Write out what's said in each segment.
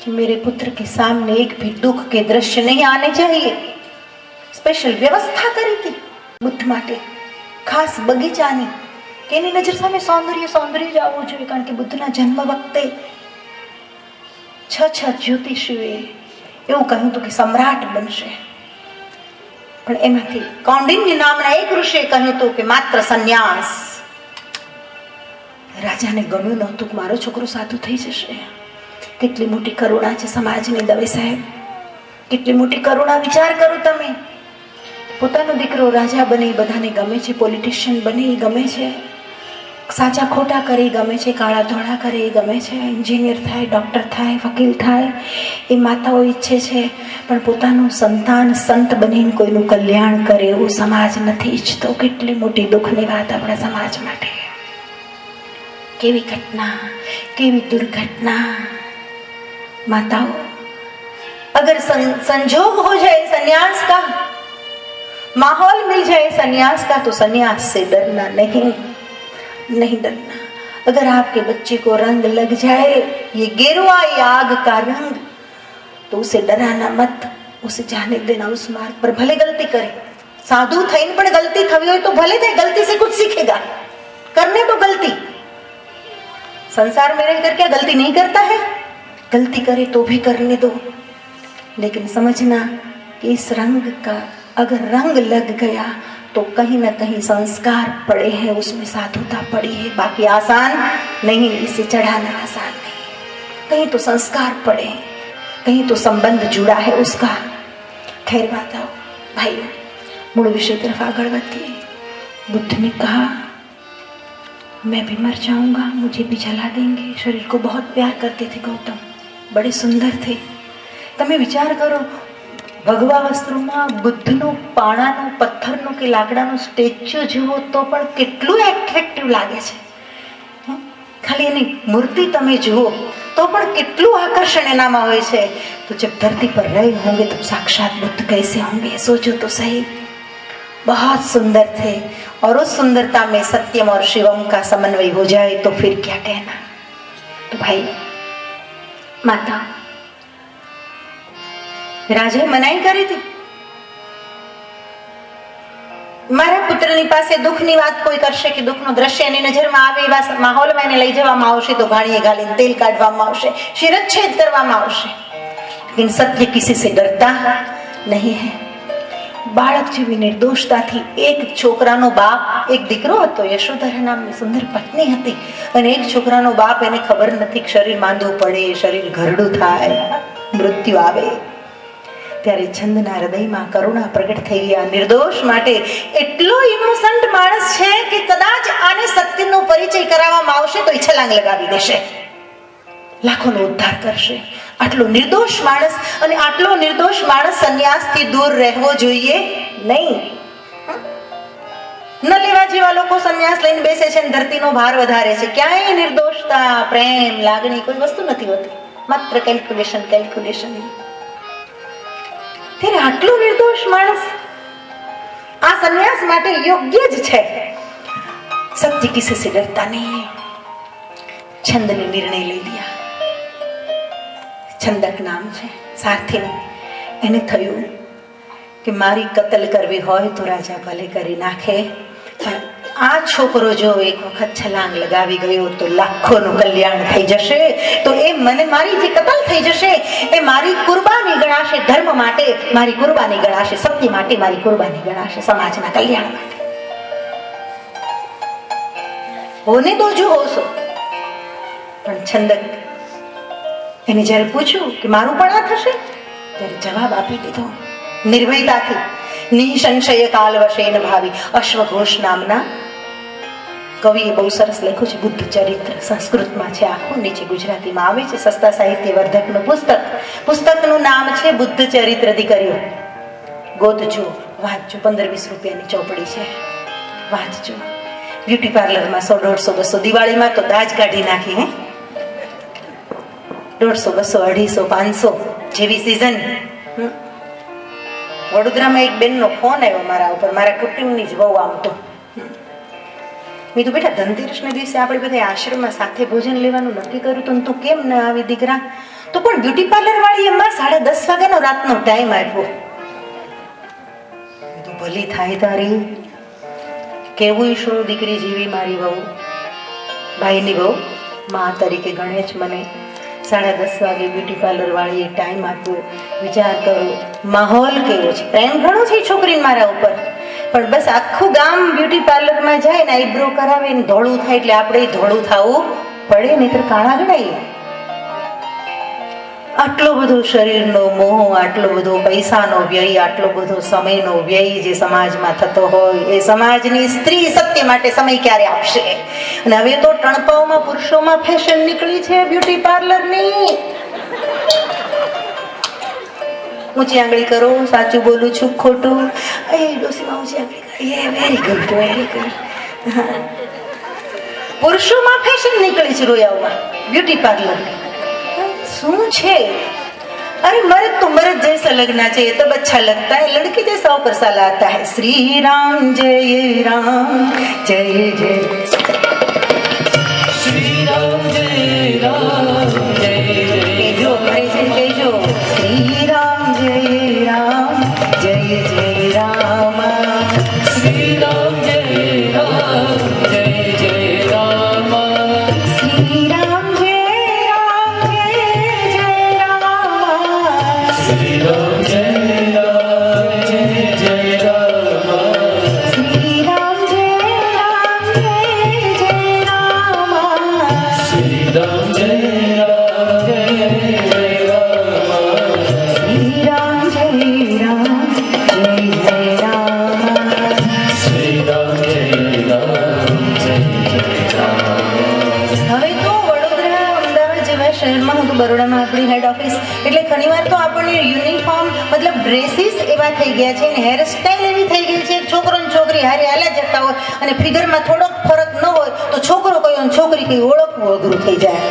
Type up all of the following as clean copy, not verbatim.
कि मेरे पुत्र के सामने एक भी दुख के दृश्य नहीं आने चाहिए। स्पेशल व्यवस्था करी थी बुद्ध માટે ખાસ બગીચાની કે એની નજર સામે સૌંદર્ય જ આવવું જોઈએ, કારણ કે બુદ્ધના જન્મ વખતે છ જ્યોતિષીઓએ એવું કહ્યું હતું કે સમ્રાટ બનશે, પણ એમાંથી કૌંડિન્ય નામના એક ઋષિએ કહ્યું હતું કે માત્ર સંન્યાસ। રાજાને ગમ્યું નહોતું કે મારો છોકરો સાધુ થઈ જશે। કેટલી મોટી કરુણા છે સમાજની દવે સાહેબ, કેટલી મોટી કરુણા। વિચાર કરો તમે, પોતાનો દીકરો રાજા બને એ બધાને ગમે છે, પોલિટિશિયન બને એ ગમે છે, સાચા ખોટા કરે એ ગમે છે, કાળા ધોળા કરે એ ગમે છે, એન્જિનિયર થાય, ડૉક્ટર થાય, વકીલ થાય એ માતાઓ ઈચ્છે છે, પણ પોતાનું સંતાન સંત બનીને કોઈનું કલ્યાણ કરે એવું સમાજ નથી ઈચ્છતો। કેટલી મોટી દુઃખની વાત આપણા સમાજ માટે। કેવી ઘટના, કેવી દુર્ઘटना। माताओं, अगर संजोग हो जाए संन्यास का, माहौल मिल जाए संन्यास का, तो संन्यास से डरना नहीं डरना। अगर आपके बच्चे को रंग लग जाए ये गेरुआ या आग का रंग, तो उसे डराना मत, उसे जाने देना उस मार्ग पर। भले गलती करे, साधु थईने पण गलती थवी होय तो भले थे, गलती से कुछ सीखेगा। करने तो गलती, संसार में रहकर क्या गलती नहीं करता है? गलती करे तो भी करने दो, लेकिन समझना कि इस रंग का अगर रंग लग गया तो कहीं ना कहीं संस्कार पड़े हैं, उसमें साधुता पड़ी है। बाकी आसान नहीं, इसे चढ़ाना आसान नहीं। कहीं तो संस्कार पड़े, कहीं तो संबंध जुड़ा है उसका। खैर बात आओ भाइयों, मूल विषय तरफ आगे बढ़िए। बुद्ध ने कहा मैं भी मर जाऊंगा, मुझे भी जला देंगे। शरीर को बहुत प्यार करते थे गौतम, बड़े सुंदर थे। તમે વિચાર કરો, ભગવા વસ્ત્રોમાં બુદ્ધનું પાણાનું પથ્થરનું કે લાકડાનું સ્ટેચ્યુ જુઓ તો પણ કેટલું એટ્રેક્ટિવ લાગે છે। ખાલી એની મૂર્તિ તમે જુઓ તો પણ કેટલું આકર્ષણ એનામાં હોય છે। તો जब धरती पर रहे होंगे तो साक्षात बुद्ध कैसे होंगे, सोचो तो सही। बहुत सुंदर थे, और उस सुंदरता में सत्यम और शिवम का समन्वय हो जाए तो फिर क्या कहना। तो भाई माता, राजे मनाई करी थी, મારા પુત્રની પાસે દુઃખની વાત કોઈ કરશે કે દુઃખનું દ્રશ્ય એની નજરમાં આવે એવા માહોલમાં એને લઈ જવામાં આવશે તો ગાળીએ ગાળીને તેલ કાઢવામાં આવશે, શિરચ્છેદ કરવામાં આવશે। लेकिन सत्य किसी से डरता नहीं है। બાળક જેવી નિર્દોષતાથી એક છોકરાનો બાપ, એક દીકરો હતો, યશોધરા નામની સુંદર પત્ની હતી, અને એક છોકરાનો બાપ, એને ખબર નથી કે શરીર માંદું પડે, શરીર ઘરડું થાય, મૃત્યુ આવે, ત્યારે છંદના હૃદયમાં કરુણા પ્રગટ થઈ ગયા। નિર્દોષ માટે એટલો ઇનોસન્ટ માણસ છે કે કદાચ આને સત્યનો પરિચય કરાવવામાં આવશે તો એ છલાંગ લગાવી દેશે, લાખોનો ઉદ્ધાર કરશે। આટલો નિર્દોષ માણસ, અને આટલો નિર્દોષ માણસ સંન્યાસથી દૂર રહેવો જોઈએ નહીં। ન લેવા જેવા લોકો સંન્યાસ લઈને બેસે છે, ધરતીનો ભાર વધારે છે। ક્યાંય નિર્દોષતા, પ્રેમ, લાગણી કોઈ વસ્તુ નથી હોતી, માત્ર કેલ્ક્યુલેશન। ત્યારે આટલો નિર્દોષ માણસ આ સંન્યાસ માટે યોગ્ય જ છે। સત્ય કિસી સે ડરતા નહીં। છંદને નિર્ણય લઈ लिया। છંદક નામ છે સારથીનું। એને થયું કે મારી કતલ કરવી હોય તો રાજા ભલે કરી નાખે, પણ આ છોકરો જો એક વખત છલાંગ લગાવી ગયો તો લાખોનું કલ્યાણ થઈ જશે। તો એ મને મારી જે કતલ થઈ જશે એ મારી કુરબાની ગણાશે, ધર્મ માટે મારી કુરબાની ગણાશે, સત્ય માટે મારી કુરબાની ગણાશે, સમાજના કલ્યાણ માટે। હોને દો જો હોશો। પણ છંદક એને જ્યારે પૂછ્યું કે મારું પણ આ થશે, ત્યારે જવાબ આપી દીધો નિર્ભયતાથી। નિસંશય કાલવશેન ભાવી। અશ્વઘોષ નામના કવિએ બહુ સરસ લખ્યું છે બુદ્ધ ચરિત્ર, સંસ્કૃતમાં છે આખું, નીચે ગુજરાતીમાં આવે છે। સસ્તા સાહિત્યવર્ધકનું પુસ્તકનું નામ છે બુદ્ધ ચરિત્ર દીકરીઓ। ગોતજો, વાંચજો, 15-20 રૂપિયાની ચોપડી છે, વાંચજો। બ્યુટી પાર્લરમાં 100, 150, 200, દિવાળીમાં તો દાજ કાઢી નાખી। 150, 200, 250, 500 જેવી સિઝન। વડોદરામાં એક બેનનો ફોન આવ્યો મારા ઉપર, મારા કુટુંબની જ બહુ, આમ તો મેં તો બેટા ધનતેરસના દિવસે આપણે બધા આશ્રમમાં સાથે ભોજન લેવાનું નક્કી કર્યું હતું, તું કેમ ન આવી દીકરા? તો પણ બ્યુટી પાર્લર વાળી એમાં 10:30 વાગ્યાનો રાતનો ટાઈમ આપ્યો. તો ભલી થાય તારી, કેવું શું દીકરી જીવી મારી વહુ, ભાઈની વહુ, માં તરીકે ગણે જ મને. 10:30 વાગે બ્યુટી પાર્લર વાળીએ ટાઈમ આપ્યો. વિચાર કરો માહોલ કેવો છે. પ્રેમ ઘણો છે છોકરીને મારા ઉપર, પણ બસ આખું ગામ બ્યુટી પાર્લરમાં જાય ને આઈબ્રો કરાવે ને ધોળું થાય એટલે આપણે ધોળું થવું પડે, નહીતર કાળા ગણાઈએ. આટલો બધો શરીરનો મોહ, આટલો બધો પૈસાનો વ્યય, આટલો બધો સમયનો વ્યય જે સમાજમાં થતો હોય, એ સમાજની સ્ત્રી સત્ય માટે સમય ક્યારે આપશે? અને હવે તો ટણપાઓમાં પુરુષોમાં ફેશન નીકળી છે બ્યુટી પાર્લરની. ઊંચી આંગળી કરો, સાચું બોલું છું ખોટું? એ ડોસીમાં ઊંચી આંગળી કરી, વેરી ગુડ, વેરી ગુડ. પુરુષોમાં ફેશન નીકળી છે રોયાઓમાં બ્યુટી પાર્લરની. શું છે? अरे मर्द तो मर्द जैसा लगना चाहिए तब अच्छा लगता है, लड़की जैसा ऊपर सा लाता है. श्री राम जय राम जय जय श्री राम जय राम जय जय. जो करे છે કહેજો શ્રી રામ જય રામ જય જય રામ. શ્રી રામ જય રામ જય જય રામ. શ્રી રામ જય રામ જય જય રામ. શ્રી રામ જય રામ જય જય રામ. શ્રી રામ જય રામ જય જય રામ. શ્રી રામ જય રામ જય જય રામ. શ્રી રામ જય રામ જય જય રામ. શ્રી રામ જય રામ જય જય રામ. હવે તો વડોદરા, અમદાવાદ જેવા શહેરમાં, હું તો બરોડામાં આપણી હેડ ઓફિસ, એટલે ઘણીવાર તો આપણને યુનિફોર્મ મતલબ ડ્રેસીસ એવા થઈ ગયા છે ને હેરસ્ટાઈલ એવી થઈ ગઈ છે. છોકરો ને છોકરી હારે હાલ્યા જતા હોય અને ફિગરમાં થોડોક ફરક ન હોય તો છોકરો કયો અને છોકરી કઈ ઓળખવું અઘરું થઈ જાય.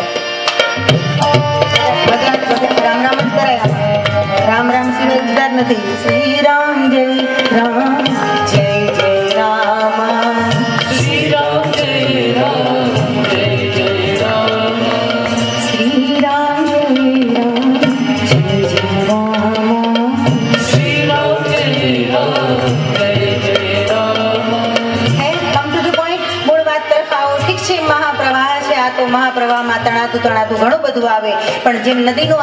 રામ રામ જ કરાય, રામ રામ સિવાય ઉદ્ધાર નથી. શ્રી રામ જય રામ જય જય રામ. શ્રી રામ જય રામ જય જય રામ. શ્રી રામ જય રામ જય જય રામ. શ્રી રામ જય રામ જય જય રામ. હે કમ ટુ ધ પોઈન્ટ, મૂળ વાત તરફ આવો. ઠીક છે, મહાપ્રવાહ છે આ તો, મહાપ્રવાહમાં તણાતું તણાતું ઘણું બધું આવે, પણ જેમ નદીનું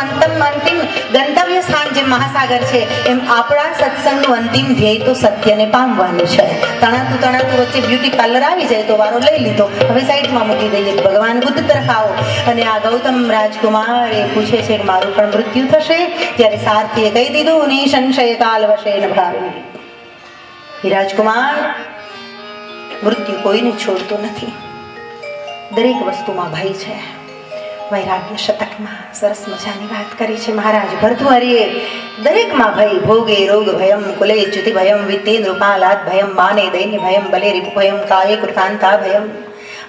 અંતિમ ગંતવ્ય સ્થાન જેમ મહાસાગર છે, એમ આપણા સત્સંગનું અંતિમ ધ્યેય તો સત્યને પામવાનું છે. તણાતું વચ્ચે બ્યુટી પાર્લર આવી જાય તો વારો લઈ લીધો, હવે સાઈડમાં મૂકી દઈએ. ભગવાન બુદ્ધ તરફ આવો. અને આ ગૌતમ રાજકુમાર એ પૂછે છે કે મારું પણ મૃત્યુ થશે? ત્યારે સારથીએ કહી દીધું, નિસંશય કાલ વશે ન ભાવી. હે રાજકુમાર, મૃત્યુ કોઈને છોડતું નથી. દરેક વસ્તુમાં ભય છે. વૈરાગ્ય શતકમાં સરસ મજાની વાત કરી છે મહારાજ ભરતુહરિએ. દરેકમાં ભય. ભોગે રોગ ભયમ, કુલે ચ્યુતિ ભયમ, વિત્તે નૃપાલાદ ભયમ, માને દૈન્ય ભયમ, બલે રિપુ ભયમ, કાયે કૃતાંતા ભયમ.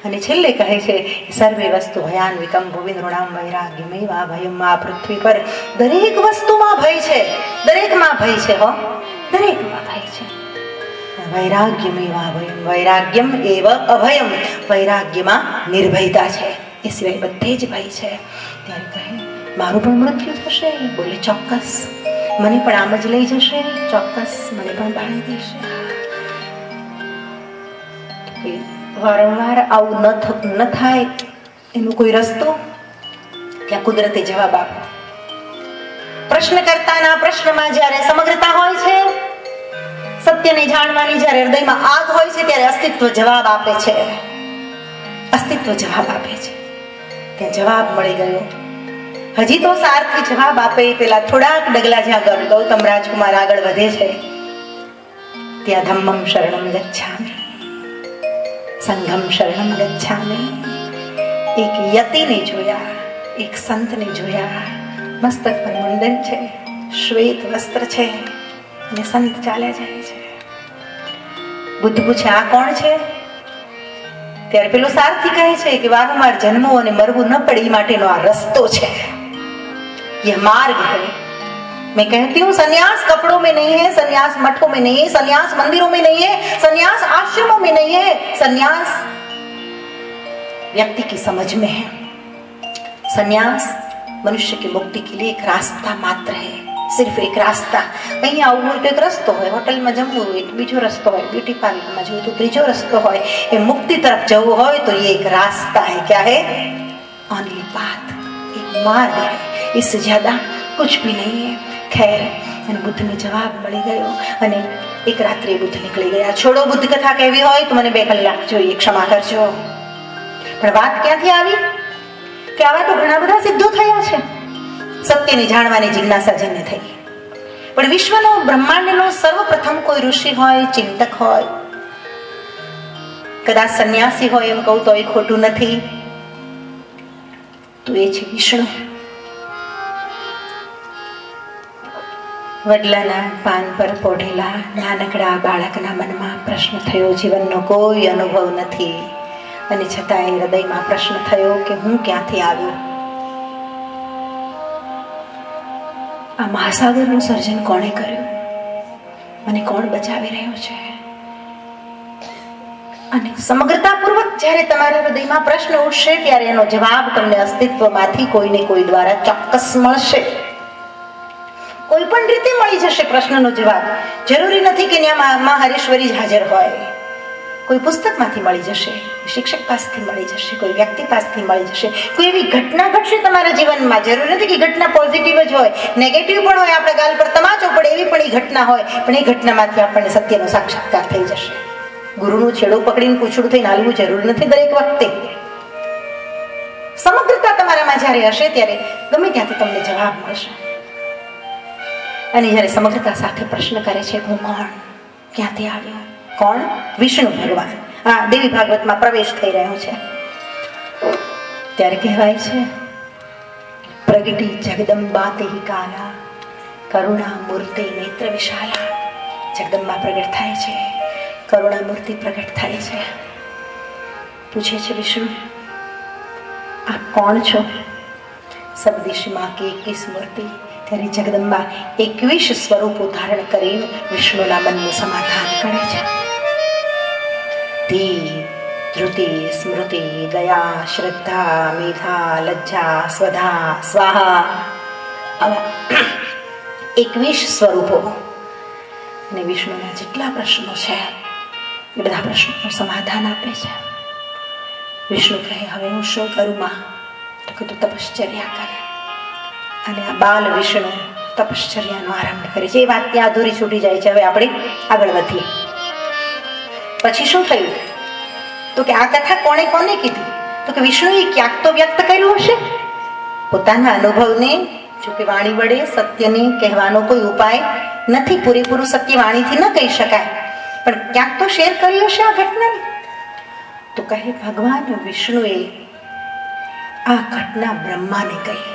અને છેલ્લે કહે છે સર્વે વસ્તુ ભયાન્વિકમ ભુવિ નૃણામ વૈરાગ્યમેવા ભયમ. આ પૃથ્વી પર દરેક વસ્તુમાં ભય છે, દરેકમાં ભય છે. હો, દરેકમાં ભય છે. વૈરાગ્યમેવા ભયમ, વૈરાગ્યમ એવ અભયમ. વૈરાગ્યમાં નિર્ભયતા છે, એ સિવાય બધે જ ભય છે. ત્યારે કહે મારું પણ મૃત્યુ થશે? બોલે ચોક્કસ, મને પણ આમ જ લઈ જશે? ચોક્કસ, મને પણ બાળી દેશે. વારંવાર આવું ન થાય એનો કોઈ રસ્તો? ત્યાં કુદરતે જવાબ આપ્યો. પ્રશ્નકર્તાના પ્રશ્નમાં જ્યારે સમગ્રતા હોય છે, સત્યને જાણવાની જ્યારે હૃદયમાં આગ હોય છે, ત્યારે અસ્તિત્વ જવાબ આપે છે. અસ્તિત્વ જવાબ આપે છે. ત્યાં જવાબ મળી ગયો. હજી તો સારથી જવાબ આપે પેલા થોડાક ડગલા જ્યાં ગૌતમ રાજકુમાર આગળ વધે છે, ત્યાં ધમ્મમ શરણમ ગચ્છામિ, સંઘમ શરણમ ગચ્છામિ. એક યતિને જોયા, એક સંતને જોયા. મસ્તક પર મુંડન છે, શ્વેત વસ્ત્ર છે, અને સંત ચાલ્યા જાય છે. બુદ્ધ પૂછે આ કોણ છે? ત્યારે પેલો સારથી કહે છે કે વારંવાર જન્મવું અને મરવું ન પડે એ માટેનો આ રસ્તો છે, यह मार्ग है. मैं कहती हूँ संन्यास कपड़ों में नहीं है, संन्यास मठों में नहीं है, संन्यास मंदिरों में नहीं है, संन्यास आश्रमों में नहीं है, संन्यास व्यक्ति की समझ में है. संन्यास मनुष्य की मुक्ति के लिए एक रास्ता मात्र है, सिर्फ एक रास्ता। અહીં આવવું હોય તો એક રસ્તો હોય, હોટલમાં જમવું હોય તો બીજો રસ્તો હોય, બ્યુટી પાર્લરમાં જવું તો ત્રીજો રસ્તો હોય। એ મુક્તિ તરફ જવું હોય તો ये एक रास्ता है। क्या है? ओनली पाथ, एक मार्ग है, इससे ज्यादा कुछ भी नहीं है। खैर, અને બુદ્ધને જવાબ મળી ગયો અને એક રાત્રે બુદ્ધ નીકળી ગયા। છોડો, બુદ્ધ કથા કહેવી હોય તો મને 2 કલાક જોઈએ, ક્ષમા કરજો। પણ વાત ક્યાંથી આવી કે આવા તો ઘણા બધા સિદ્ધો થયા છે, સત્યને જાણવાની જિજ્ઞાસા જેને થઈ। પણ વિશ્વનો બ્રહ્માંડનો સર્વપ્રથમ કોઈ ઋષિ હોય, ચિંતક હોય, કદાચ સંન્યાસી હોય એમ કહું તો એ ખોટું નથી, તો એ છે વિષ્ણુ। વડલાના પાન પર પોઢેલા નાનકડા બાળકના મનમાં પ્રશ્ન થયો, જીવનનો કોઈ અનુભવ નથી અને છતાંય હૃદયમાં પ્રશ્ન થયો કે હું ક્યાંથી આવ્યો? આ મહાસાગરનું સર્જન કોણે કર્યું? મને કોણ બચાવી રહ્યો છે? અને સમગ્રતાપૂર્વક જ્યારે તમારા હૃદયમાં પ્રશ્ન ઉઠશે ત્યારે એનો જવાબ તમને અસ્તિત્વમાંથી કોઈને કોઈ દ્વારા ચોક્કસ મળશે, કોઈ પણ રીતે મળી જશે। પ્રશ્નનો જવાબ જરૂરી નથી કે ત્યાં માં હરેશ્વરી જ હાજર હોય, કોઈ પુસ્તકમાંથી મળી જશે, શિક્ષક પાસેથી મળી જશે, કોઈ વ્યક્તિ પાસેથી મળી જશે, કોઈ એવી ઘટના ઘટશે તમારા જીવનમાં। જરૂરી નથી કે ઘટના પોઝિટિવ જ હોય, નેગેટિવ પણ હોય, આપણા ગાલ પર તમાચો પડે એવી પણ એ ઘટના હોય, પણ એ ઘટનામાંથી આપણને સત્યનો સાક્ષાત્કાર થઈ જશે। ગુરુનું છેડું પકડીને પૂછડું થઈને હાલવું જરૂરી નથી દરેક વખતે। સમગ્રતા તમારામાં જ્યારે હશે ત્યારે ગમે ત્યાંથી તમને જવાબ મળશે। અને જ્યારે સમગ્રતા સાથે પ્રશ્ન કરે છે હું કોણ, ક્યાંથી આવ્યો, કોણ? વિષ્ણુ ભગવાન। આ દેવી ભાગવતમાં પ્રવેશ થઈ રહ્યો છે ત્યારે કહેવાય છે પ્રગટી જગદંબા તેહી કાલા કરુણા મૂર્તિ નેત્ર વિશાલા। જગદંબા પ્રગટ થાય છે, કરુણા મૂર્તિ પ્રગટ થાય છે। પૂછે છે વિષ્ણુ આપ કોણ છો? સબદિશ માં की 21 મૂર્તિ। ત્યારે જગદંબા 21 સ્વરૂપો ધારણ કરીને વિષ્ણુના મનનું સમાધાન કરે છે। ધીર, ધૃતિ, સ્મૃતિ, દયા, શ્રદ્ધા, મેધા, લજ્જા, સ્વધા, સ્વાહા, આવા 21 સ્વરૂપો અને વિષ્ણુના જેટલા પ્રશ્નો છે એ બધા પ્રશ્નોનું સમાધાન આપે છે। વિષ્ણુ કહે હવે હું શું કરું માં? તો કે તું તપશ્ચર્યા કરે। અને આ બાલ વિષ્ણુ તપશ્ચર્યાનો આરંભ કરે છે। એ વાત ત્યાં અધૂરી છૂટી જાય છે। હવે આપણે આગળ વધીએ। પછી શું થયું? તો કે આ કથા કોણે કોને કીધી? તો કે વિષ્ણુએ ક્યાંક તો વ્યક્ત કર્યું હશે પોતાના અનુભવને। જો કે વાણી વડે સત્યને કહેવાનો કોઈ ઉપાય નથી, પૂરેપૂરું સત્ય વાણીથી ન કહી શકાય, પણ ક્યાંક તો શેર કરી હશે આ ઘટનાને। તો કહે ભગવાન વિષ્ણુએ આ ઘટના બ્રહ્માને કહી।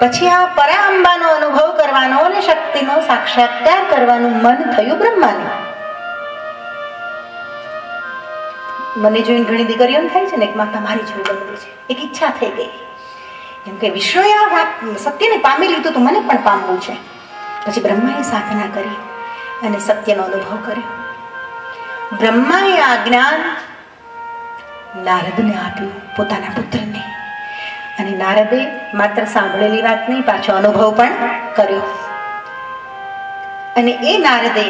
પછી આ પરાંબાનો અનુભવ કરવાનો અને શક્તિનો સાક્ષાત્કાર કરવાનું મન થયું બ્રહ્માને। મને જોઈને ઘણી દીકરીઓને થાય છે ને એક માં તમારી જેવું બનવું છે, એક ઈચ્છા થઈ ગઈ એમ કે વિષ્ણુએ આ સત્યને પામી લીધું તો મને પણ પામવું છે। પછી બ્રહ્માએ સાધના કરી અને સત્યનો અનુભવ કર્યો। બ્રહ્માએ આ જ્ઞાન નારદને આપ્યું, પોતાના પુત્રને। અને નારદે માત્ર સાંભળેલી વાત નહીં, પાછો અનુભવ પણ કર્યો। અને એ નારદે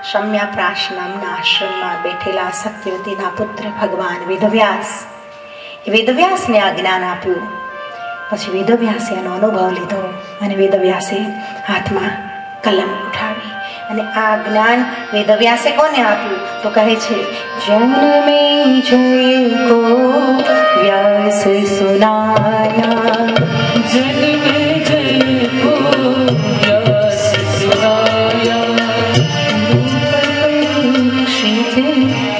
શમ્યાપ્રાશ નામના આશ્રમમાં બેઠેલા સત્યવતીના પુત્ર ભગવાન વેદવ્યાસને આ જ્ઞાન આપ્યું। પછી વેદવ્યાસે એનો અનુભવ લીધો અને વેદવ્યાસે હાથમાં કલમ ઉઠાવી અને આ જ્ઞાન વેદવ્યાસે કોને આપ્યું? તો કહે છે જન્મે જય કો વ્યાસ સુનાયા, જન્મે જય કો વ્યાસ સુનાયા,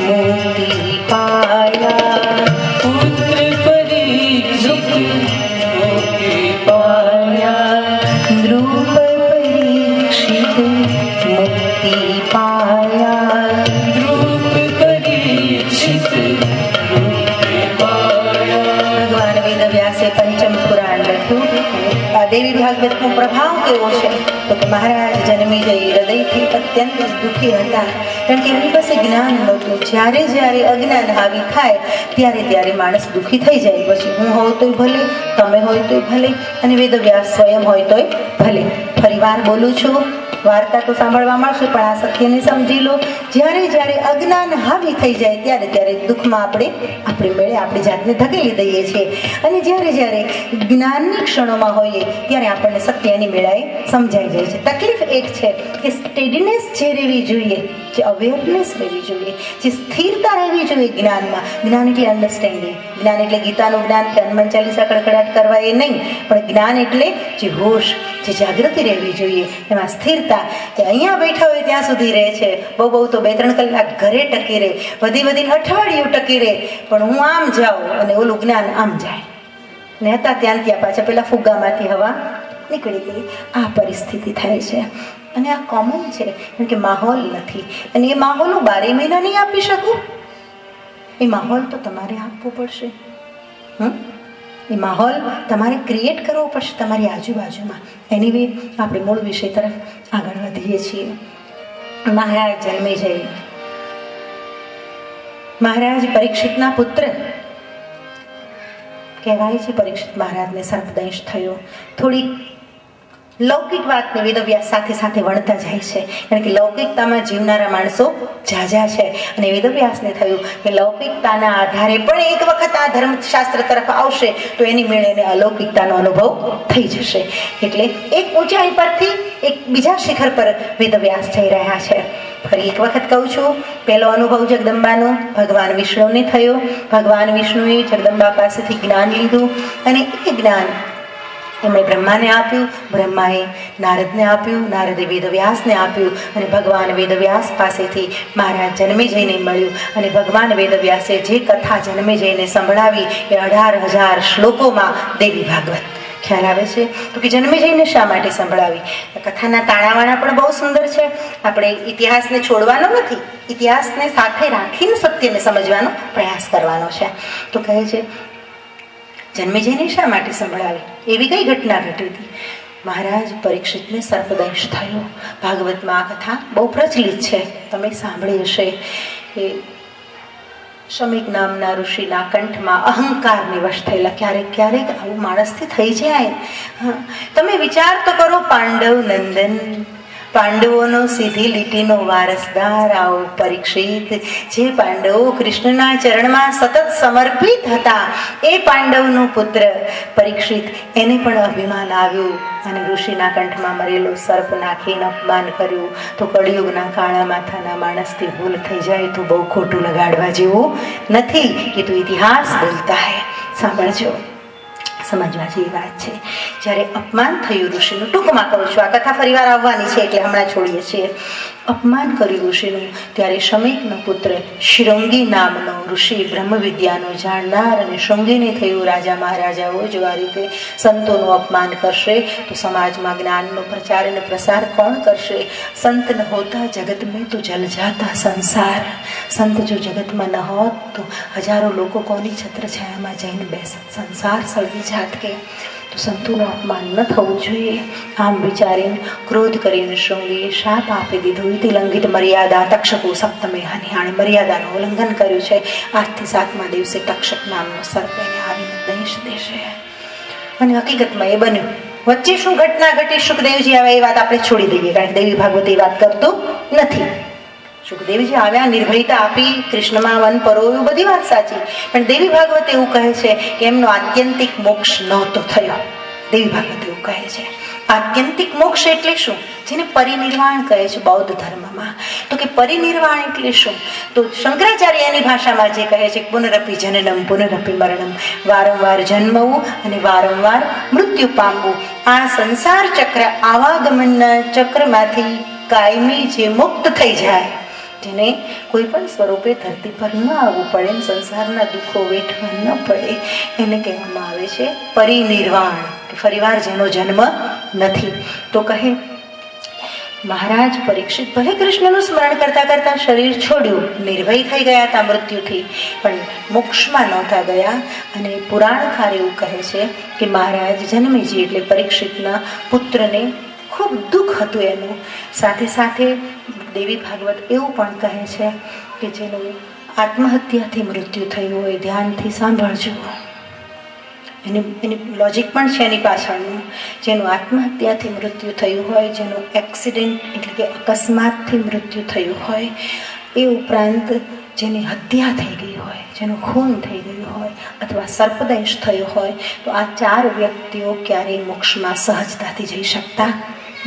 મુક્તિ પાયા, પુત્ર પરીક્ષિત મુક્તિ પાયા, દ્રુપ પરીક્ષિત મુક્તિ પાયા, ધ્રુવ પરીક્ષિત મુક્તિ પાયા। ભગવાન વેદવ્યાસે પંચમ પુરાણ લખ્યું આ દેવી ભાગવતનો પ્રભાવ કેવો છે તો કે મહારાજ જન્મી જઈ હૃદયથી અત્યંત દુઃખી હતા, કારણ કે એમની પાસે જ્ઞાન નહોતું. જ્યારે જ્યારે અજ્ઞાન હાવી થાય ત્યારે ત્યારે માણસ દુઃખી થઈ જાય. પછી હું હોઉં તોય ભલે, તમે હોય તોય ભલે, અને વેદવ્યાસ સ્વયં હોય તોય ભલે. ફરીવાર બોલું છું, વાર્તા તો સાંભળવા મળશે પણ આ સત્યને સમજી લો. જ્યારે જ્યારે અજ્ઞાન હાવી થઈ જાય ત્યારે ત્યારે દુઃખમાં આપણી મેળે આપણી જાતને ધકેલી દઈએ છીએ, અને જ્યારે જ્યારે જ્ઞાનની ક્ષણોમાં હોઈએ ત્યારે આપણને સત્યની મેળાએ સમજાઈ જાય છે. તકલીફ એક છે કે સ્ટેડીનેસ જે રહેવી જોઈએ, જે અવેરનેસ રહેવી જોઈએ, જે સ્થિરતા રહેવી જોઈએ જ્ઞાનમાં. જ્ઞાન એટલે અન્ડરસ્ટેન્ડિંગ, જ્ઞાન એટલે ગીતાનું જ્ઞાન કે હનુમાન ચાલીસા કડકડાટ કરવા એ નહીં, પણ જ્ઞાન એટલે જે હોશ, જે જાગૃતિ રહેવી જોઈએ, એમાં સ્થિરતા. કે અહીંયા બેઠા હોય ત્યાં સુધી રહે છે, બહુ તો 2-3 કલાક ઘરે ટકી રહે, વધીને અઠવાડિયું ટકી રહે, પણ હું આમ જાઉં અને ઓલું જ્ઞાન આમ જાય ને હતા ત્યાં પાછા પેલા ફુગ્ગામાંથી હવા નીકળી ગઈ. આ પરિસ્થિતિ થાય છે અને આ કોમન છે, કારણ કે માહોલ નથી, અને એ માહોલ હું 12 મહિના નહીં આપી શકું. એ માહોલ તો તમારે આપવો પડશે. એ માહોલ તમારે ક્રિએટ કરવો પડશે તમારી આજુબાજુમાં. એનીવે આપણે મૂળ વિષય તરફ આગળ વધીએ છીએ. મહારાજ જન્મે જઈ, મહારાજ પરીક્ષિતના પુત્ર કહેવાય છે. પરીક્ષિત મહારાજને સર્પદંશ થયો. થોડી લૌકિક વાતને વેદવ્યાસ સાથે સાથે વણતા જાય છે, કારણ કે લૌકિકતામાં જીવનારા માણસો ઝાઝા છે, અને વેદવ્યાસને થયું કે લૌકિકતાના આધારે પણ એક વખત આ ધર્મશાસ્ત્ર તરફ આવશે તો એની મેળે એને અલૌકિકતાનો અનુભવ થઈ જશે. એટલે એક ઊંચાઈ પરથી એક બીજા શિખર પર વેદવ્યાસ જઈ રહ્યા છે. ફરી એક વખત કહું છું, પહેલો અનુભવ જગદંબાનો ભગવાન વિષ્ણુને થયો. ભગવાન વિષ્ણુએ જગદંબા પાસેથી જ્ઞાન લીધું, અને એ જ્ઞાન એમણે બ્રહ્માને આપ્યું, બ્રહ્માએ નારદને આપ્યું, નારદે વેદવ્યાસને આપ્યું, અને ભગવાન વેદવ્યાસ પાસેથી મહારાજ જન્મેજયને મળ્યું. અને ભગવાન વેદવ્યાસે જે કથા જન્મેજયને સંભળાવી એ 18,000 શ્લોકોમાં દેવી ભાગવત. ખ્યાલ આવે છે તો કે જન્મેજયને શા માટે સંભળાવી? કથાના તાણાવાણા પણ બહુ સુંદર છે. આપણે ઇતિહાસને છોડવાનો નથી, ઇતિહાસને સાથે રાખીને સત્યને સમજવાનો પ્રયાસ કરવાનો છે. તો કહે છે જન્મેજયને શા માટે સંભળાવી? એવી કઈ ઘટના ઘટી હતી? મહારાજ પરીક્ષિતને સર્પદંશ થયો. ભાગવતમાં આ કથા બહુ પ્રચલિત છે, તમે સાંભળી હશે કે શમીક નામના ઋષિના કંઠમાં અહંકારની વશ થયેલા. ક્યારેક ક્યારેક આવું માણસથી થઈ જાય. તમે વિચાર તો કરો, પાંડવ નંદન, પાંડવોનો સીધી લીટીનો વારસદાર આવો પરીક્ષિત, જે પાંડવો કૃષ્ણના ચરણમાં સતત સમર્પિત હતા, એ પાંડવનો પુત્ર પરીક્ષિત, એને પણ અભિમાન આવ્યું અને ઋષિના કંઠમાં મરેલો સર્પ નાખીને અપમાન કર્યું. તો કળિયુગના કાળા માથાના માણસથી ભૂલ થઈ જાય તો બહુ ખોટું લગાડવા જેવું નથી. એ તો ઇતિહાસ બોલતા હે. સાંભળજો, સમજવા જેવી વાત છે. જ્યારે અપમાન થયું ઋષિનું, ટૂંકમાં કહું છું, આ કથા ફરીવાર આવવાની છે એટલે હમણાં છોડીએ છીએ. અપમાન કર્યું ઋષિનું, ત્યારે શમીકનો પુત્ર શૃંગી નામનો ઋષિ, બ્રહ્મ વિદ્યાનો જાણનાર, અને શૃંગીને થયું રાજા મહારાજાઓ જો આ રીતે સંતોનું અપમાન કરશે તો સમાજમાં જ્ઞાનનો પ્રચાર અને પ્રસાર કોણ કરશે? સંત ન હોતા જગત મેં તો જલ જાતા સંસાર. સંત જો જગતમાં ન હોત તો હજારો લોકો કોની છત્રછાયામાં જઈને બેસત, સંસાર સળગી જાત. કે તો સંતોનું અપમાન ન થવું જોઈએ. આમ વિચારીને ક્રોધ કરીને શૃંગીએ શાપ આપી દીધો. ઇતિલંઘિત મર્યાદા તક્ષકો સપ્તમે હનિયાણે, મર્યાદાનું ઉલ્લંઘન કર્યું છે. 8થી 7મા દિવસે તક્ષક નામનો સર્પ એને આવીને દંશ દેશે. અને હકીકતમાં એ બન્યું. વચ્ચે શું ઘટના ઘટી સુખદેવજી આવે એ વાત આપણે છોડી દઈએ, કારણ કે દેવી ભાગવત એ વાત કરતું નથી. સુખદેવજી આવ્યા, નિર્ભયતા આપી, કૃષ્ણમાં વન પરોવ્યું, બધી વાત સાચી, પણ દેવી ભાગવત એવું કહે છે કે એમનો આત્યંતિક મોક્ષ નહોતો થયો. દેવી ભાગવત એવું કહે છે. આત્યંતિક મોક્ષ એટલે શું? જેને પરિનિર્વાણ કહે છે બૌદ્ધ ધર્મમાં. તો કે પરિનિર્વાણ એટલે શું? તો શંકરાચાર્ય એની ભાષામાં જે કહે છે પુનરપી જનનમ પુનરપી મરણમ, વારંવાર જન્મવું અને વારંવાર મૃત્યુ પામવું. આ સંસાર ચક્ર, આવાગમનના ચક્રમાંથી કાયમી જે મુક્ત થઈ જાય, જેને કોઈ પણ સ્વરૂપે ધરતી પર ન આવવું પડે, સંસારના દુઃખો વેઠવા ન પડે, એને કહેવામાં આવે છે પરિનિર્વાણ, કે ફરીવાર જેનો જન્મ નથી. તો કહે મહારાજ પરીક્ષિત ભલે કૃષ્ણનું સ્મરણ કરતા કરતા શરીર છોડ્યું, નિર્ભય થઈ ગયા હતા મૃત્યુથી, પણ મોક્ષમાં નહોતા ગયા. અને પુરાણકાર એવું કહે છે કે મહારાજ જન્મેજી એટલે પરીક્ષિતના પુત્રને ખૂબ દુઃખ હતું એનું. સાથે સાથે દેવી ભાગવત એવું પણ કહે છે કે જેનું આત્મહત્યાથી મૃત્યુ થયું હોય, ધ્યાનથી સાંભળજો, એની લોજિક પણ છે એની પાછળનું. જેનું આત્મહત્યાથી મૃત્યુ થયું હોય, જેનું એક્સિડન્ટ એટલે કે અકસ્માતથી મૃત્યુ થયું હોય, એ ઉપરાંત જેની હત્યા થઈ ગઈ હોય, જેનું ખૂન થઈ ગયું હોય અથવા સર્પદંશ થયો હોય, તો આ 4 વ્યક્તિઓ ક્યારેય મોક્ષમાં સહજતાથી જઈ શકતા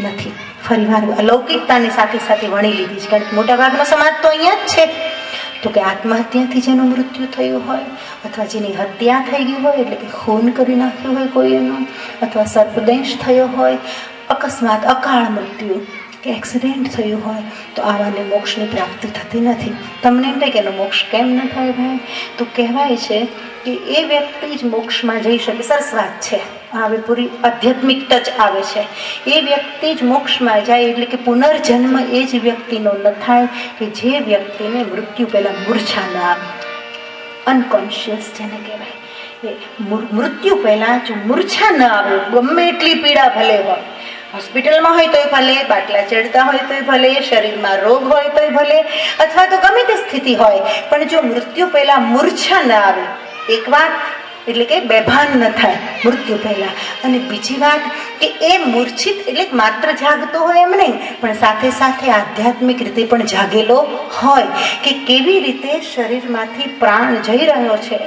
નથી. ફરીવાર અલૌકિકતાની સાથે સાથે વણી લીધી છે, કારણ કે મોટાભાગનો સમાજ તો અહીંયા જ છે. તો કે આત્મહત્યાથી જેનું મૃત્યુ થયું હોય અથવા જેની હત્યા થઈ ગઈ હોય એટલે કે ખૂન કરી નાખ્યું હોય કોઈ એનું, અથવા સર્પદંશ થયો હોય, અકસ્માત અકાળ મૃત્યુ કે એક્સિડન્ટ થયું હોય, તો આવાને મોક્ષની પ્રાપ્તિ થતી નથી. તમને એમ થાય કે એનો મોક્ષ કેમ ન થાય ભાઈ? તો કહેવાય છે કે એ વ્યક્તિ જ મોક્ષમાં જઈ શકે. સરસ વાત છે, હવે પૂરી આધ્યાત્મિક ટચ આવે છે. એ વ્યક્તિ જ મોક્ષમાં જાય એટલે કે પુનર્જન્મ એ જ વ્યક્તિનો ન થાય કે જે વ્યક્તિને મૃત્યુ પહેલાં મૂર્છા ન આવે, અનકોન્શિયસ જેને કહેવાય. એ મૃત્યુ પહેલાં જો મૂર્છા ન આવે, ગમે એટલી પીડા ભલે હોય, હોસ્પિટલમાં હોય તોય ભલે, બાટલા ચડતા હોય તોય ભલે, શરીરમાં રોગ હોય તોય ભલે, અથવા તો ગમે તે સ્થિતિ હોય, પણ જો મૃત્યુ પહેલાં મૂર્છા ન આવે, એક વાત એટલે કે બેભાન ન થાય મૃત્યુ પહેલા. અને બીજી વાત કે એ મૂર્છિત એટલે માત્ર જાગતો હોય એમ નહીં, પણ સાથે સાથે આધ્યાત્મિક રીતે પણ જાગેલો હોય કે કેવી રીતે શરીરમાંથી પ્રાણ જઈ રહ્યો છે,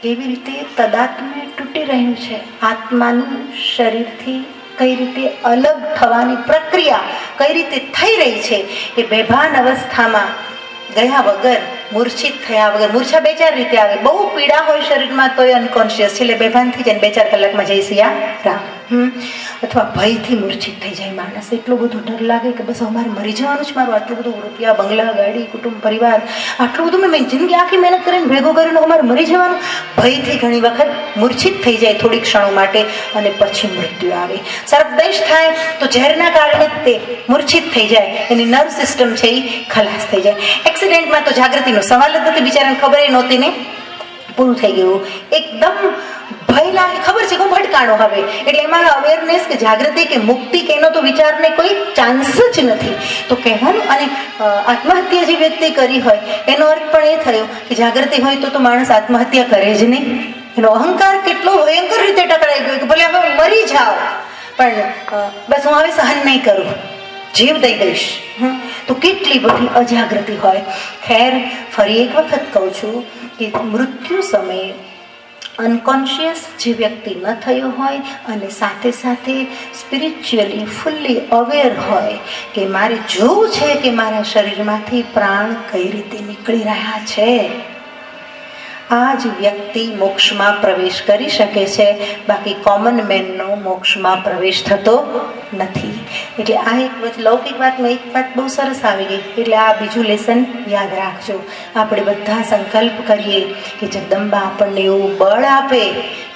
કેવી રીતે તદાત્મ્ય તૂટી રહ્યું છે, આત્માનું શરીરથી કઈ રીતે અલગ થવાની પ્રક્રિયા કઈ રીતે થઈ રહી છે, એ બેભાન અવસ્થામાં ગયા વગર, મૂર્છિત થયા વગર. મૂર્છા 2-4 રીતે આવે, બહુ પીડા હોય શરીરમાં તોય અનકોન્શિયસ છે, એટલે બેભાન થઈ જાય, 2-4 કલાકમાં જઈ સિયા રામ. અથવા ભયથી મૂર્છિત થઈ જાય માણસ, એટલો બધો ડર લાગે કે બસ અમારે મરી જવાનું જ, મારું આટલું બધું રૂપિયા, બંગલા, ગાડી, કુટુંબ, પરિવાર, આટલું બધું મેં જિંદગી આખી મહેનત કરીને ભેગું કર્યું, અમારે મરી જવાનું. ભયથી ઘણી વખત મૂર્છિત થઈ જાય થોડીક ક્ષણો માટે, અને પછી મૃત્યુ આવે. સર્પદંશ થાય તો ઝેરના કારણે તે મૂર્છિત થઈ જાય, એની નર્વ સિસ્ટમ છે એ ખલાસ થઈ જાય. એક્સિડન્ટમાં તો જાગૃતિનો સવાલ જ નથી, બિચારાને ખબર નહોતી ને, પૂરું થઈ ગયું. એકદમ ભય લાગે, ખબર છે હું ભટકાણો હવે, એટલે એમાં અવેરનેસ કે જાગૃતિ કે મુક્તિ કે એનો તો વિચારને કોઈ ચાન્સ જ નથી. તો કહેવાનું, અને આત્મહત્યા જે વ્યક્તિ કરી હોય એનો અર્થ પણ એ થયો કે જાગૃતિ હોય તો માણસ આત્મહત્યા કરે જ નહીં. એનો અહંકાર કેટલો ભયંકર રીતે ટકરાઈ ગયો કે ભલે હવે મરી જાઓ, પણ બસ હું હવે સહન નહીં કરું, જીવ દઈ દઈશ. તો કેટલી બધી અજાગૃતિ હોય. ખેર, ફરી એક વખત કહું છું કે મૃત્યુ સમયે અનકોન્શિયસ જે વ્યક્તિ ન થયો હોય અને સાથે સાથે સ્પિરિચ્યુઅલી ફુલ્લી અવેર હોય કે મારે જોવું છે કે મારા શરીરમાંથી પ્રાણ કઈ રીતે નીકળી રહ્યા છે, આ જ વ્યક્તિ મોક્ષમાં પ્રવેશ કરી શકે છે. બાકી કોમન મેનનો મોક્ષમાં પ્રવેશ થતો નથી. એટલે આ એક લૌકિક વાતમાં એક વાત બહુ સરસ આવી ગઈ, એટલે આ બીજું લેસન યાદ રાખજો. આપણે બધા સંકલ્પ કરીએ કે જગદંબા આપણને એવું બળ આપે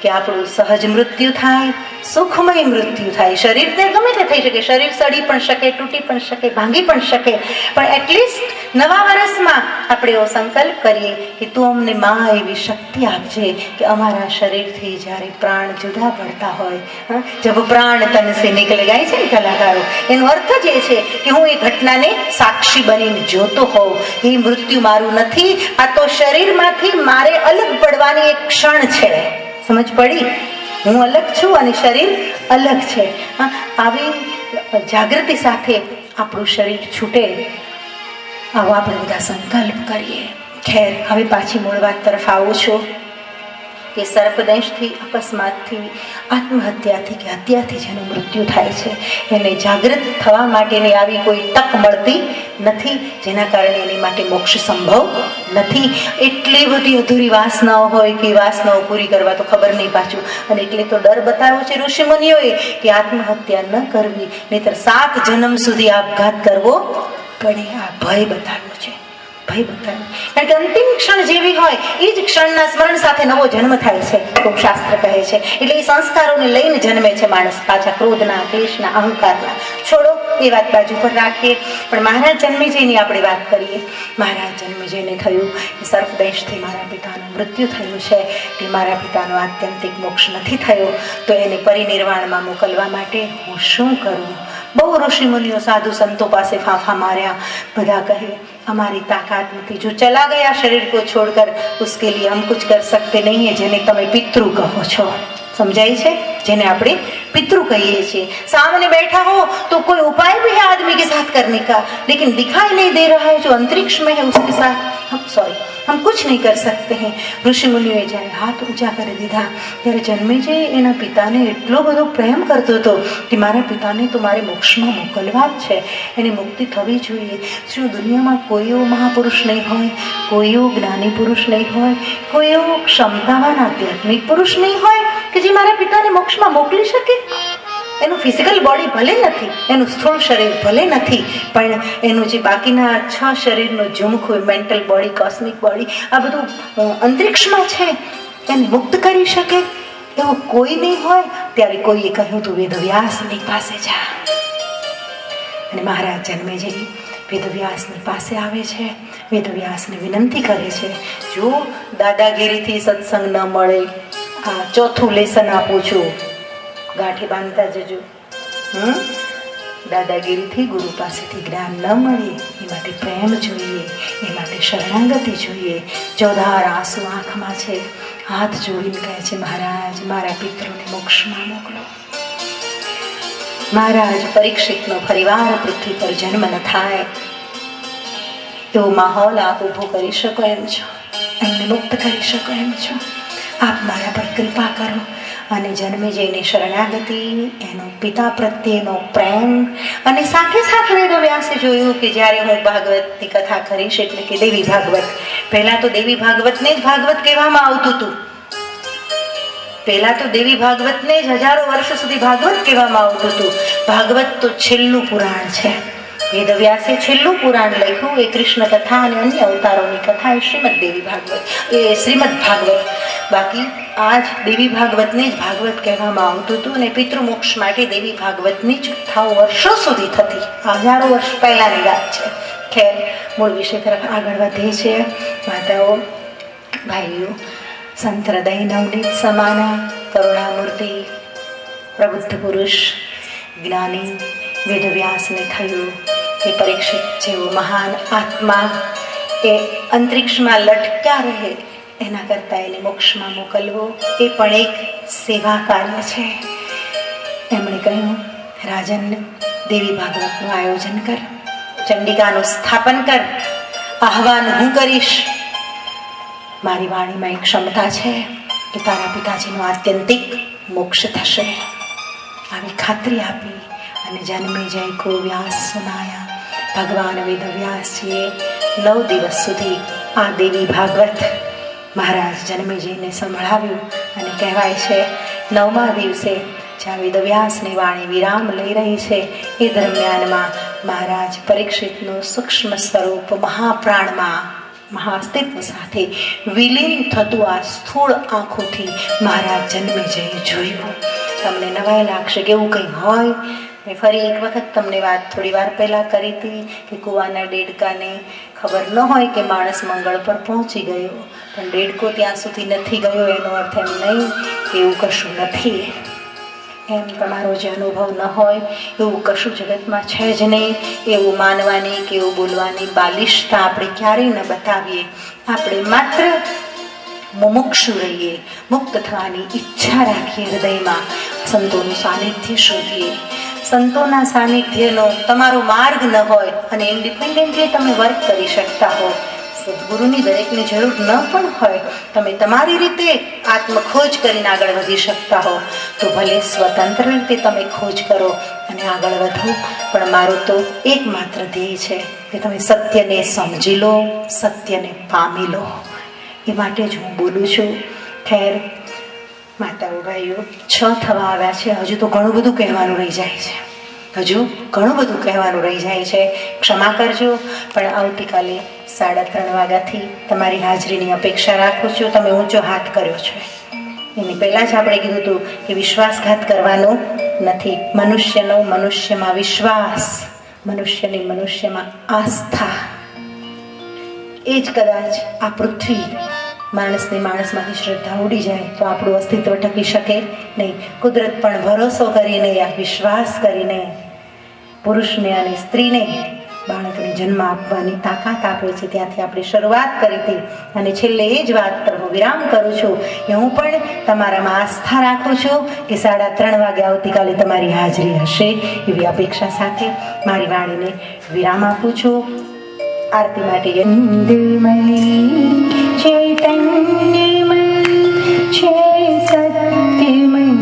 કે આપણું સહજ મૃત્યુ થાય, સુખમય મૃત્યુ થાય. શરીર તે ગમે તે થઈ શકે, શરીર સડી પણ શકે, તૂટી પણ શકે, ભાંગી પણ શકે, પણ એટલીસ્ટ નવા વર્ષમાં આપણે એવો સંકલ્પ કરીએ કે તું અમને માં એવી શક્તિ આપજે કે અમારા શરીરથી જ્યારે પ્રાણ જુદા પડતા હોય, જબ પ્રાણ તન સે નીકળે ગાય છે ને કલાકારો, એનો અર્થ જ એ છે કે હું એ ઘટનાને સાક્ષી બનીને જોતો હોઉં. એ મૃત્યુ મારું નથી, આ તો શરીરમાંથી મારે અલગ પડવાની એક ક્ષણ છે. સમજ પડી? હું અલગ છું અને શરીર અલગ છે. આવી જાગૃતિ સાથે આપણું શરીર છૂટે, આવો આપણે બધા સંકલ્પ કરીએ. ખેર, હવે પાછી મૂળ વાત તરફ આવું છું કે સર્પદંશથી, અકસ્માતથી, આત્મહત્યાથી કે હત્યાથી જેનું મૃત્યુ થાય છે એને જાગૃત થવા માટેની આવી કોઈ તક મળતી નથી, જેના કારણે એની માટે મોક્ષ સંભવ નથી. એટલી બધી અધૂરી વાસનાઓ હોય કે વાસનાઓ પૂરી કરવા તો ખબર નહીં પાછું. અને એટલે તો ડર બતાવ્યો છે ઋષિ મુનિઓએ કે આત્મહત્યા ન કરવી, નહીતર 7 જન્મ સુધી આપઘાત કરવો પડે. આ ભય બતાવ્યો છે, ભય બતાવ્યો. કારણ કે અંતિમ ક્ષણ જેવી હોય એ જ ક્ષણના સ્મરણ સાથે નવો જન્મ થાય છે, તો શાસ્ત્ર કહે છે. એટલે એ સંસ્કારોને લઈને જન્મે છે માણસ, પાછા ક્રોધના, ક્લેશના, અહંકારના. છોડો, એ વાત બાજુ પર રાખીએ, પણ મહારાજ જન્મેજયની આપણે વાત કરીએ. મહારાજ જન્મેજયને થયું કે સર્પદંશથી મારા પિતાનું મૃત્યુ થયું છે, કે મારા પિતાનો આત્યંતિક મોક્ષ નથી થયો, તો એને પરિનિર્વાણમાં મોકલવા માટે હું શું કરું? બહુ ઋષિમુનિઓ સાધુ સંતો પાસે ફાંફા માર્યા. બધા કહે हमारी ताकत नहीं, जो चला गया शरीर को छोड़कर उसके लिए हम कुछ कर सकते नहीं है. જેને તમે પિતૃ કહો છો, समझाई છે? જેને આપણે पितृ कहिए છીએ. सामने बैठा हो तो कोई उपाय भी है आदमी के साथ करने का, लेकिन दिखाई नहीं दे रहा है. जो अंतरिक्ष में है उसके साथ हम कुछ नहीं कर सकते हैं. ऋषि मुनिओએ જ્યારે હાથ ઊંચા કરી દીધા ત્યારે જન્મેજય એના પિતાને એટલો બધો પ્રેમ કરતો હતો કે મારા પિતાને તો મારે મોક્ષમાં મોકલવા જ છે, એને મુક્તિ થવી જોઈએ. શું દુનિયામાં કોઈ એવો મહાપુરુષ નહીં હોય, કોઈ એવો જ્ઞાની પુરુષ નહીં હોય, કોઈ એવો ક્ષમતાવાન આધ્યાત્મિક પુરુષ નહીં હોય કે જે મારા પિતાને મોક્ષમાં મોકલી શકે? એનું ફિઝિકલ બોડી ભલે નથી, એનું સ્થૂળ શરીર ભલે નથી, પણ એનું જે બાકીના 6 શરીરનો ઝુમખ હોય, મેન્ટલ બોડી, કોસ્મિક બોડી, આ બધું અંતરિક્ષમાં છે, એને મુક્ત કરી શકે એવું કોઈ નહીં હોય. ત્યારે કોઈએ કહ્યું તું વેદવ્યાસની પાસે જા. અને મહારાજ જન્મેજય વેદવ્યાસની પાસે આવે છે, વેદવ્યાસને વિનંતી કરે છે, જો દાદાગીરીથી સત્સંગ ન મળે, આ 4થું લેસન આપું છું, ગાંઠી બાંધતા જજો. દાદાગીરીથી ગુરુ પાસેથી જ્ઞાન ન મળે એ માટે પ્રેમ જોઈએ, એ માટે શરણાગતિ જોઈએ. ચોધાર આંસુ આંખમાં છે, હાથ જોડીને કહે છે, મહારાજ મારા પિતૃને મોક્ષમાં મોકલો. મહારાજ પરીક્ષિતનો ફરીવાર પૃથ્વી પર જન્મ ન થાય એવો માહોલ આપ ઊભો કરી શકો એમ છો, એમને મુક્ત કરી શકો એમ છો. આપ મારા પર કૃપા કરો. અને જન્મેજયની શરણાગતિ, એનો પિતા પ્રત્યેનો પ્રેમ, અને સાથે સાથે વેદવ્યાસે જોયું કે જ્યારે હું ભાગવતની કથા કરીશ, એટલે કે દેવી ભાગવત, પહેલા તો દેવી ભાગવતને જ ભાગવત કહેવામાં આવતું હતું. પહેલા તો દેવી ભાગવતને જ હજારો વર્ષ સુધી ભાગવત કહેવામાં આવતું હતું. ભાગવત તો છેલ્લું પુરાણ છે. વેદવ્યાસે છેલ્લું પુરાણ લખ્યું એ કૃષ્ણ કથા અને અન્ય અવતારોની કથા એ શ્રીમદ દેવી ભાગવત, એ શ્રીમદ ભાગવત. બાકી આજ દેવી ભાગવતને જ ભાગવત કહેવામાં આવતું હતું. અને પિતૃમોક્ષ માટે દેવી ભાગવતની જ કથાઓ વર્ષો સુધી થતી, હજારો વર્ષ પહેલાની વાત છે. ખેર, મૂળ વિષય તરફ આગળ વધે છે. માતાઓ, ભાઈઓ, સંત હૃદય નવનીત સમાના કરુણામૂર્તિ પ્રબુદ્ધ પુરુષ જ્ઞાની વેદવ્યાસને થયું કે પરીક્ષિત જેવો મહાન આત્મા એ અંતરિક્ષમાં લટક્યા રહે, એના કરતાં એને મોક્ષમાં મોકલવો એ પણ એક સેવા કાર્ય છે. એમણે કહ્યું, રાજન, દેવી ભાગવતનું આયોજન કર, ચંડિકાનું સ્થાપન કર, આહવાન હું કરીશ. મારી વાણીમાં એક ક્ષમતા છે કે તારા પિતાજીનો આત્યંતિક મોક્ષ થશે. આવી ખાતરી આપી અને જન્મેજય કો વ્યાસ સુનાયા. ભગવાન વેદવ્યાસજીએ 9 દિવસ સુધી આ દેવી ભાગવત મહારાજ જન્મેજયને સંભળાવ્યું. અને કહેવાય છે 9મા દિવસે જ્યાં વેદવ્યાસની વાણી વિરામ લઈ રહી છે એ દરમિયાનમાં મહારાજ પરીક્ષિતનું સૂક્ષ્મ સ્વરૂપ મહાપ્રાણમાં મહાઅસ્તિત્વ સાથે વિલીન થતું આ સ્થૂળ આંખોથી મહારાજ જન્મેજયે જોયું. તમને નવાઈ લાગશે કે એવું કંઈ હોય. મેં ફરી એક વખત તમને વાત થોડી વાર પહેલાં કરી હતી કે કૂવાના દેડકાને ખબર ન હોય કે માણસ મંગળ પર પહોંચી ગયો, પણ દેડકો ત્યાં સુધી નથી ગયો એનો અર્થ એમ નહીં કે એવું કશું નથી. એમ તમારો જે અનુભવ ન હોય એવું કશું જગતમાં છે જ નહીં. એવું માનવાની કે એવું બોલવાની બાલિશતા આપણે ક્યારેય ન બતાવીએ. આપણે માત્ર મુમુક્ષુ રહીએ, મુક્ત થવાની ઈચ્છા રાખીએ, હૃદયમાં સંતોનું સાનિધ્ય શોધીએ. સંતોના સાનિધ્યનો તમારો માર્ગ ન હોય અને ઇન્ડિપેન્ડન્ટલી તમે વર્ક કરી શકતા હો, સદગુરુની દરેકની જરૂર ન પણ હોય, તમે તમારી રીતે આત્મખોજ કરીને આગળ વધી શકતા હો, તો ભલે સ્વતંત્ર રીતે તમે ખોજ કરો અને આગળ વધો. પણ મારો તો એકમાત્ર ધ્યેય છે કે તમે સત્યને સમજી લો, સત્યને પામી લો. એ માટે જ હું બોલું છું. ખેર, માતાઓ, ભાઈઓ, 6 થવા આવ્યા છે. હજુ તો ઘણું બધું કહેવાનું રહી જાય છે, હજુ ઘણું બધું કહેવાનું રહી જાય છે. ક્ષમા કરજો, પણ આવતીકાલે 3:30 વાગ્યાથી તમારી હાજરીની અપેક્ષા રાખું છું. તમે ઊંચો હાથ કર્યો છે એની પહેલાં જ આપણે કીધું હતું કે વિશ્વાસઘાત કરવાનો નથી. મનુષ્યનો મનુષ્યમાં વિશ્વાસ મનુષ્યની મનુષ્યમાં આસ્થા એ જ કદાચ આ પૃથ્વી માણસની માણસમાંથી શ્રદ્ધા ઉડી જાય તો આપણું અસ્તિત્વ ટકી શકે નહીં. કુદરત પણ ભરોસો કરીને આ વિશ્વાસ કરીને પુરુષને અને સ્ત્રીને બાળકને જન્મ આપવાની તાકાત આપે છે. ત્યાંથી આપણે શરૂઆત કરી હતી અને છેલ્લે એ જ વાત પર હું વિરામ કરું છું કે હું પણ તમારામાં આસ્થા રાખું છું કે 3:30 વાગે આવતીકાલે તમારી હાજરી હશે એવી અપેક્ષા સાથે મારી વાણીને વિરામ આપું છું. આરતી માટે ચૈતન્યમય છે સત્યમય